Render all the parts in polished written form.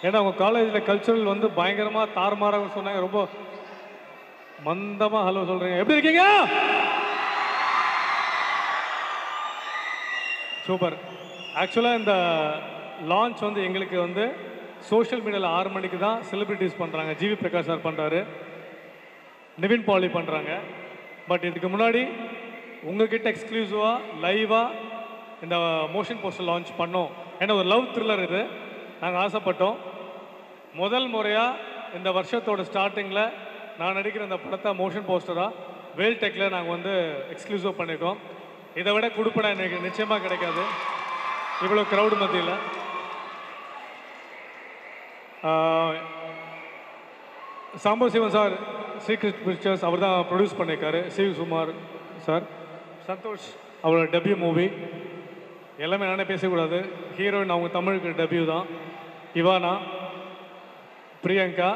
ஏன்னா உங்கள் காலேஜில் கல்ச்சுரல் வந்து பயங்கரமாக தாறுமாறாக சொன்னாங்க. ரொம்ப மந்தமாக ஹலோ சொல்கிறீங்க. எப்படி இருக்கீங்க? சூப்பர். ஆக்சுவலாக இந்த லான்ச் வந்து எங்களுக்கு வந்து சோஷியல் மீடியாவில் 6 மணிக்கு தான் செலிப்ரிட்டிஸ் பண்ணுறாங்க. ஜிவி பிரகாஷ் சார் பண்ணுறாரு, நிவின் பாலி பண்ணுறாங்க. பட் இதுக்கு முன்னாடி உங்ககிட்ட எக்ஸ்க்ளூசிவாக லைவாக இந்த மோஷன் போஸ்டர் லான்ச் பண்ணோம். ஏன்னா ஒரு லவ் த்ரில்லர் இது, நாங்கள் ஆசைப்பட்டோம். முதல் முறையாக இந்த வருஷத்தோட ஸ்டார்டிங்கில் நான் நடிக்கிற இந்த படத்தை மோஷன் போஸ்டராக வேல்டெக்கில் நாங்கள் வந்து எக்ஸ்க்ளூசிவ் பண்ணியிருக்கோம். இதை விட கொடுப்படா எனக்கு நிச்சயமாக கிடைக்காது இவ்வளோ க்ரௌடு மத்தியில். சாம்பவ் சிவன் சார் சீக்ரெட் பிக்சர்ஸ் அவர் தான் ப்ரொடியூஸ் பண்ணியிருக்காரு. சிவகுமார் சார், சந்தோஷ் அவரோட டெபியூ மூவி. எல்லாமே நானே பேசக்கூடாது. ஹீரோயின் அவங்க தமிழுக்கு டெபியூ தான். இவானா, பிரியங்கா,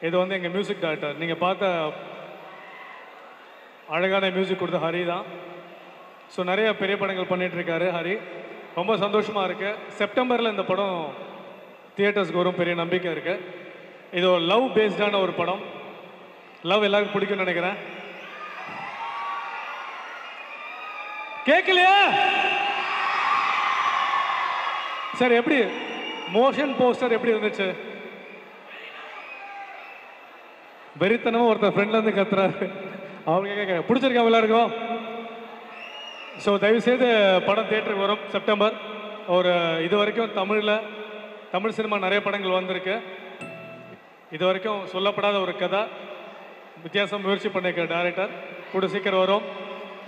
இது வந்து எங்கள் மியூசிக் டைரக்டர். நீங்கள் பார்த்த அழகான மியூசிக் கொடுத்த ஹரி தான். ஸோ நிறைய பெரிய படங்கள் பண்ணிகிட்ருக்காரு ஹரி. ரொம்ப சந்தோஷமாக இருக்குது. செப்டம்பரில் இந்த படம் தியேட்டர்ஸ்க்கு வரும், பெரிய நம்பிக்கை இருக்குது. இது ஒரு லவ் பேஸ்டான ஒரு படம். லவ் எல்லாருக்கும் பிடிக்கும்னு நினைக்கிறேன். கேட்கலையா? சரி, எப்படி மோஷன் போஸ்டர் எப்படி இருந்துச்சு? வெறித்தனமாக ஒருத்தர் ஃப்ரெண்ட்லேருந்து கத்துறாரு. அவங்க கேட்க பிடிச்சிருக்கா எல்லாருக்கும்? ஸோ தயவுசெய்து படம் தியேட்டருக்கு வரும் செப்டம்பர். ஒரு இது வரைக்கும் தமிழ் சினிமா நிறைய படங்கள் வந்திருக்கு. இது வரைக்கும் சொல்லப்படாத ஒரு கதை, வித்தியாசம் முயற்சி பண்ணியிருக்க டைரக்டர். கூட சீக்கிரம் வரும்.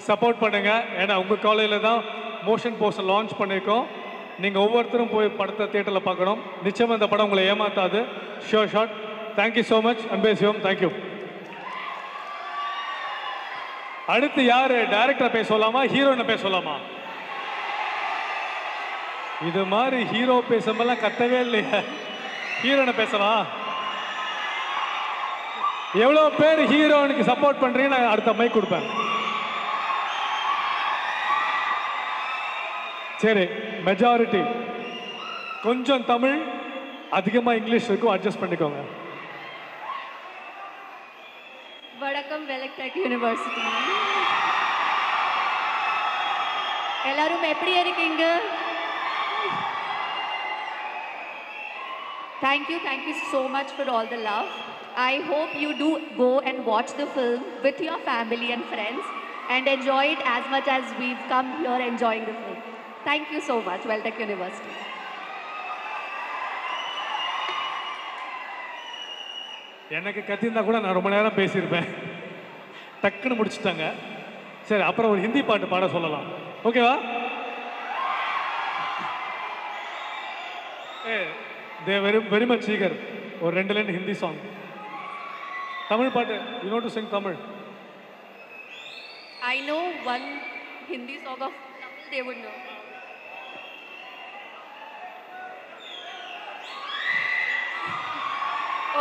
சப்போர்ட் பண்ணுங்கள். ஏன்னா உங்கள் காலேஜில் தான் மோஷன் போஸ்டர் லான்ச் பண்ணியிருக்கோம். நீங்கள் ஒவ்வொருத்தரும் போய் படத்தை தியேட்டரில் பார்க்கணும். நிச்சயமாக இந்த படம் உங்களை ஏமாத்தாது. Sure shot. Thank you so much. Anbe Sivam. Thank you. அடுத்து யார்? டைரக்டரை பேச சொல்லலாமா, ஹீரோயினை பேச சொல்லலாமா? இது மாதிரி ஹீரோ பேசும்போதெல்லாம் கத்தவே இல்லையா? ஹீரோயினை பேசலாம். எவ்வளோ பேர் ஹீரோயினுக்கு சப்போர்ட் பண்ணுறீங்க? நான் அடுத்த மைக் கொடுப்பேன். சரி, மெஜாரிட்டி கொஞ்சம் தமிழ், அதிகமாக இங்கிலீஷ் இருக்கும், அட்ஜஸ்ட் பண்ணிக்கோங்க. வணக்கம், வேலக்டெக் யூனிவர்சிட்டி. எல்லாரும் எப்படி இருக்கீங்க? Thank you so much for all the love. I hope you do go and watch the film with your family and friends and enjoy it as much as we've come here enjoying the film. Thank you so much, Veltech University. எனக்கு கத்திருந்தா கூட நான் ரொம்ப நேரம் பேசியிருப்பேன். டக்குன்னு முடிச்சுட்டாங்க. சரி, அப்புறம் ஒரு ஹிந்தி பாட்டு பாட சொல்லலாம். ஓகேவா? They very much eager. ஒரு 2 லைன் ஹிந்தி சாங். தமிழ் பாட்டு. You know to Singh Tamil? I know one Hindi song of Tamil they would know.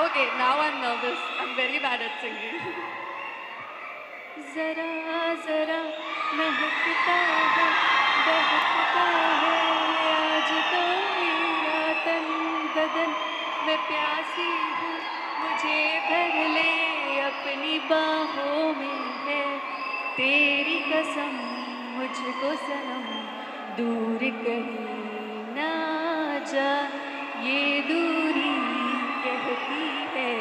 Okay, now I'm nervous. I'm very bad at singing. Zara zara महकता है, बहकता है आज तो मेरा तन बदन, मैं प्यासी हूँ मुझे भर ले अपनी बाहों में है तेरी कसम, मुझको सनम दूर कहीं ना जा, ये दूरी कहती है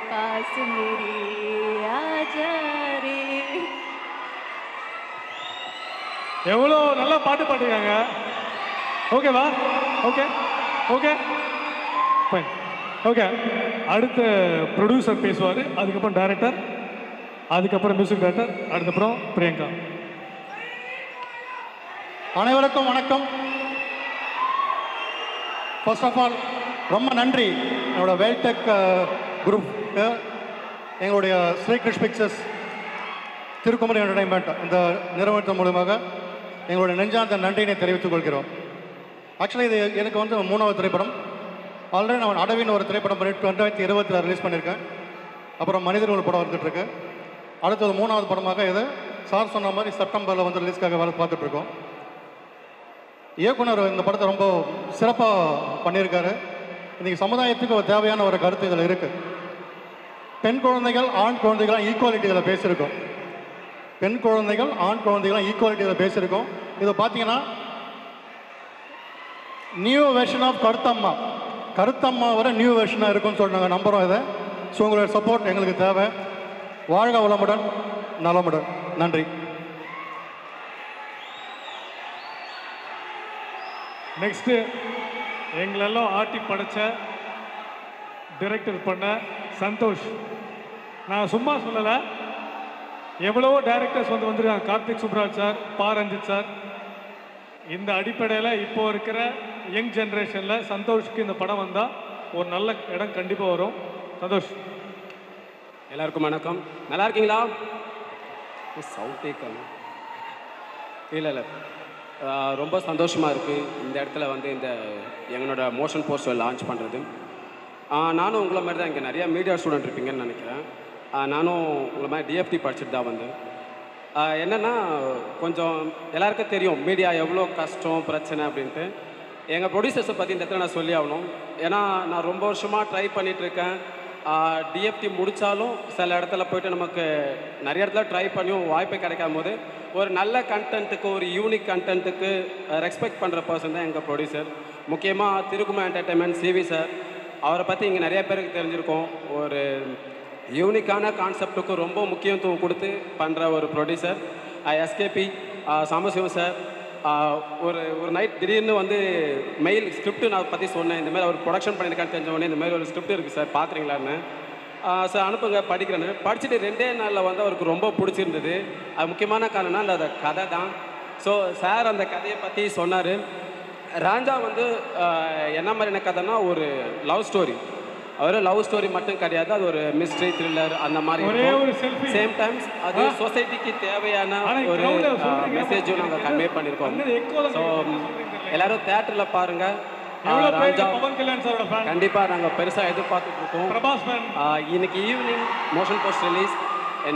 पास मेरे आजा रे. எவ்வளோ நல்லா பாட்டு பாட்டுக்காங்க. ஓகேவா? Okay okay fine. ஓகே, அடுத்த ப்ரொடியூசர் பேசுவார், அதுக்கப்புறம் டைரக்டர், அதுக்கப்புறம் மியூசிக் டைரக்டர், அதுக்கப்புறம் பிரியங்கா. அனைவருக்கும் வணக்கம். ஃபர்ஸ்ட் ஆஃப் ஆல் ரொம்ப நன்றி என்னோட வேல்டெக் குரூப், எங்களுடைய ஸ்ரீகிருஷ் பிக்சர்ஸ், திருக்குமரி என்டர்டைன்மெண்ட் இந்த நிறுவனத்தின் மூலமாக எங்களுடைய நெஞ்சார்ந்த நன்றியினை தெரிவித்துக் கொள்கிறோம். ஆக்சுவலி இது எனக்கு வந்து 3வது திரைப்படம். ஆல்ரெடி நான் அடவின்னு ஒரு திரைப்படம் பண்ணி 2020 ரிலீஸ் பண்ணியிருக்கேன். அப்புறம் மனிதர் ஒரு படம் வந்துட்டுருக்கு. அடுத்தது 3வது படமாக இது சார் சொன்ன மாதிரி செப்டம்பரில் வந்து ரிலீஸ்க்காக வேலை பார்த்துட்ருக்கோம். இயக்குனர் இந்த படத்தை ரொம்ப சிறப்பாக பண்ணியிருக்காரு. இன்றைக்கி சமுதாயத்துக்கு ஒரு தேவையான ஒரு கருத்து இதில் இருக்குது. பெண் குழந்தைகள் ஆண் குழந்தைகளாம் ஈக்குவாலிட்டி இதில் பேசியிருக்கோம். பெண் குழந்தைகள் ஆண் குழந்தைகளாம் ஈக்குவாலிட்டி இதில் பேசியிருக்கோம். இதை பார்த்தீங்கன்னா new version of Karuthamma, Karuthamma வர நியூ வெர்ஷனாக இருக்கும்னு சொல்லி நாங்கள் நம்புகிறோம் இதை. ஸோ உங்களோட சப்போர்ட் எங்களுக்கு தேவை. வாழ்க வளமுடன், நலமுடன். நன்றி. நெக்ஸ்ட்டு எங்களெல்லாம் ஆட்டி படைச்ச டைரக்டர் பண்ண சந்தோஷ். நான் சும்மா சொல்லலை, எவ்வளவோ டைரக்டர்ஸ் வந்துருக்காங்க. கார்த்திக் சுப்ராஜ் சார், பா ரஞ்சித் சார். இந்த அடிப்படையில் இப்போ இருக்கிற யங் ஜென்ரேஷனில் சந்தோஷ்க்கு இந்த படம் வந்தால் ஒரு நல்ல இடம் கண்டிப்பாக வரும். சந்தோஷ். எல்லாருக்கும் வணக்கம். நல்லா இருக்கீங்களா? சவுண்டே இல்லை ரொம்ப சந்தோஷமாக இருக்குது இந்த இடத்துல வந்து இந்த எங்களோட மோஷன் போஸ்டர் லான்ச் பண்ணுறது. நானும் உங்களை மாதிரி தான் இங்கே நிறையா மீடியா ஸ்டூடெண்ட் இருப்பீங்கன்னு நினைக்கிறேன். நானும் உங்களை மாதிரி டிஎஃப்டி படிச்சுட்டு தான் வந்து என்னென்னா கொஞ்சம் எல்லாருக்கும் தெரியும் மீடியா எவ்வளோ கஷ்டம் பிரச்சனை அப்படின்ட்டு. எங்கள் ப்ரொடியூசர்ஸை பற்றி இந்த இடத்துல நான் சொல்லி ஆகணும். ஏன்னா நான் ரொம்ப வருஷமாக ட்ரை பண்ணிகிட்ருக்கேன். டிஎஃப்டி முடித்தாலும் சில இடத்துல போய்ட்டு நமக்கு நிறைய இடத்துல ட்ரை பண்ணியும் வாய்ப்பே கிடைக்காம போது ஒரு நல்ல கண்டென்ட்டுக்கு, ஒரு யூனிக் கண்டென்ட்டுக்கு ரெஸ்பெக்ட் பண்ணுற பர்சன் தான் எங்கள் ப்ரொடியூசர். முக்கியமாக திருக்குமர் என்டர்டைன்மெண்ட் சிவி சார், அவரை பற்றி இங்கே நிறைய பேருக்கு தெரிஞ்சிருக்கோம். ஒரு யூனிக்கான கான்செப்டுக்கு ரொம்ப முக்கியத்துவம் கொடுத்து பண்ணுற ஒரு ப்ரொடியூசர். எஸ்கேபி சாம்பசிவம் சார், ஒரு நைட் திடீர்னு வந்து மெயில் ஸ்கிரிப்ட் நான் பற்றி சொன்னேன். இந்தமாதிரி அவர் ப்ரொடக்ஷன் பண்ணியிருக்கான்னு தெரிஞ்ச உடனே இந்தமாதிரி ஒரு ஸ்கிரிப்ட் இருக்குது சார், பார்க்குறீங்களான்னு. சார் அனுப்புங்க படிக்கிறேன்னு. படிச்சுட்டு 2 நாளில் வந்து அவருக்கு ரொம்ப பிடிச்சிருந்தது. அது முக்கியமான காரணம்னா அந்த கதை தான். ஸோ சார் அந்த கதையை பற்றி சொன்னார். ராஞ்சா வந்து என்ன மாதிரியான கதைன்னா ஒரு லவ் ஸ்டோரி. ஒரு லவ் ஸ்டோரி மட்டும் கிடையாது, அது ஒரு மிஸ்ட்ரி த்ரில்லர் அந்த மாதிரி. சேம் டைம்ஸ் அது சொசைட்டிக்கு தேவையான ஒரு மெசேஜும் நாங்கள் கன்வே பண்ணியிருக்கோம். ஸோ எல்லாரும் தேட்டரில் பாருங்கள். கண்டிப்பாக நாங்கள் பெருசாக எதிர்பார்த்துட்டு இருக்கோம். இன்னைக்கு ஈவினிங் மோஷன் போஸ்ட் ரிலீஸ்.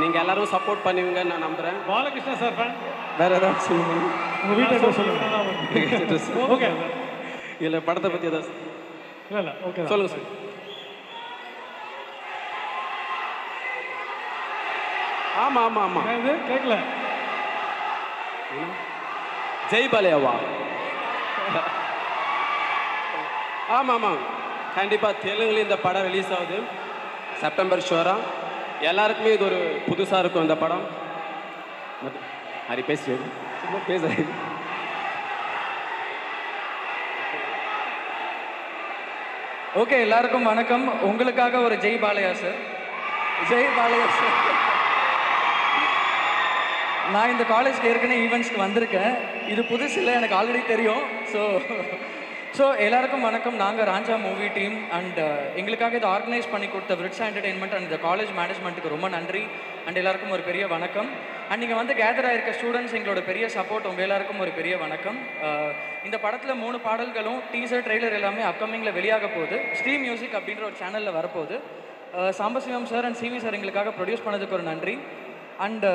நீங்கள் எல்லாரும் சப்போர்ட் பண்ணுவீங்கன்னு நான் நம்புகிறேன். Balakrishna sir fan. வேறு ஏதாவது சொல்லுங்கள். உங்கள் வீட்டை சொல்லுங்கள். ஓகே, இல்லை படத்தை பற்றி ஏதாவது இல்லை ஓகே சொல்லுங்கள் சார். ஆமாம் ஆமாம் ஆமாம் இது கேட்கல. ஜெய் பாலையாவா? ஆமாம் ஆமாம் கண்டிப்பாக தெலுங்குல இந்த படம் ரிலீஸ் ஆகுது செப்டம்பர் ஷோராக. எல்லாருக்குமே இது ஒரு புதுசாக இருக்கும் இந்த படம். ஹரி பேசுறது சும்மா பேசுறது. ஓகே, எல்லாருக்கும் வணக்கம். உங்களுக்காக ஒரு ஜெய் பாலையா சார். ஜெய் பாலையா சார். நான் இந்த காலேஜ்க்கு ஏற்கனவே ஈவெண்ட்ஸ்க்கு வந்திருக்கேன். இது புதுசு இல்லை, எனக்கு ஆல்ரெடி தெரியும். ஸோ எல்லாருக்கும் வணக்கம். நாங்கள் ராஞ்சா மூவி டீம் அண்ட் எங்களுக்காக இதை ஆர்கனைஸ் பண்ணி கொடுத்த விரிட்ஸ் என்டர்டெயின்மெண்ட் அண்ட் இந்த காலேஜ் மேனேஜ்மெண்ட்டுக்கு ரொம்ப நன்றி. அண்ட் எல்லாருக்கும் ஒரு பெரிய வணக்கம். அண்ட் நீங்கள் வந்து கேதர் ஆகிருக்க ஸ்டூடெண்ட்ஸ், எங்களோட பெரிய சப்போர்ட். உங்கள் எல்லாருக்கும் ஒரு பெரிய வணக்கம். இந்த படத்தில் 3 பாடல்களும் டீசர் ட்ரெய்லர் எல்லாமே அப்கமிங்கில் வெளியாக போகுது. ஸ்ட்ரீம் மியூசிக் அப்படின்ற ஒரு சேனலில் வரப்போகுது. Sambasivam sir and CV sir எங்களுக்காக ப்ரொடியூஸ் பண்ணதுக்கு ஒரு நன்றி. அண்டு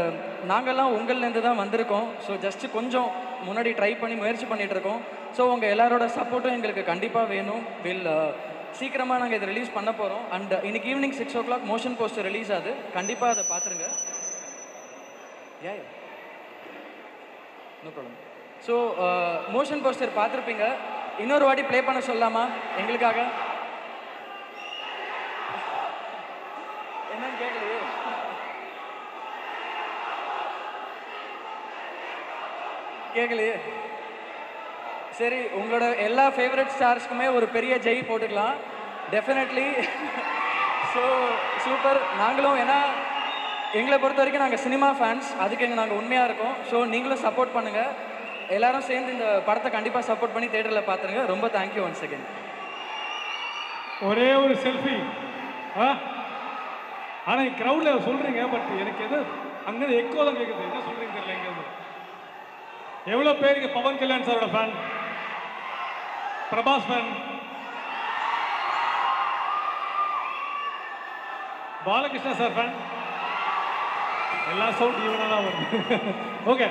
நாங்கள்லாம் உங்கள்லேருந்து தான் வந்திருக்கோம். ஸோ ஜஸ்ட்டு கொஞ்சம் முன்னாடி ட்ரை பண்ணி முயற்சி பண்ணிகிட்ருக்கோம். ஸோ உங்கள் எல்லாரோட சப்போர்ட்டும் எங்களுக்கு கண்டிப்பாக வேணும். சீக்கிரமாக நாங்கள் இதை ரிலீஸ் பண்ண போகிறோம். அண்ட் இன்னைக்கு evening 6 o'clock motion poster release ஆகுது. கண்டிப்பாக அதை பார்த்துருங்க. No problem. So motion poster பார்த்துருப்பீங்க. இன்னொரு வாட்டி ப்ளே பண்ண சொல்லலாமா எங்களுக்காக? என்னன்னு கேட்கலையே. கேட்கலையே. சரி, உங்களோட எல்லா ஃபேவரட் ஸ்டார்ஸ்க்குமே ஒரு பெரிய ஜெய் போட்டுக்கலாம். டெஃபினெட்லி. So super. நாங்களும் ஏன்னா எங்களை பொறுத்த வரைக்கும் நாங்கள் சினிமா ஃபேன்ஸ், அதுக்கு நாங்கள் உண்மையாக இருக்கோம். ஸோ நீங்களும் சப்போர்ட் பண்ணுங்கள். எல்லாரும் சேர்ந்து இந்த படத்தை கண்டிப்பாக சப்போர்ட் பண்ணி தேட்டரில் பார்த்துருங்க. ரொம்ப தேங்க்யூ ஒன்ஸ் அகேன். ஒரே ஒரு செல்ஃபி. ஆனால் க்ரௌடில் சொல்கிறீங்க, பட் எனக்கு எது அங்கே எக்கோ தான் கேட்குது. என்ன சொல்கிறீங்க தெரியல. எங்கேருந்து எவ்வளோ பேருக்கு பவன் கல்யாண் சாரோட fan, Prabhas fan, Balakrishna sir fan? எல்லா சவுண்ட் ஈவனாக தான் வருது. ஓகே.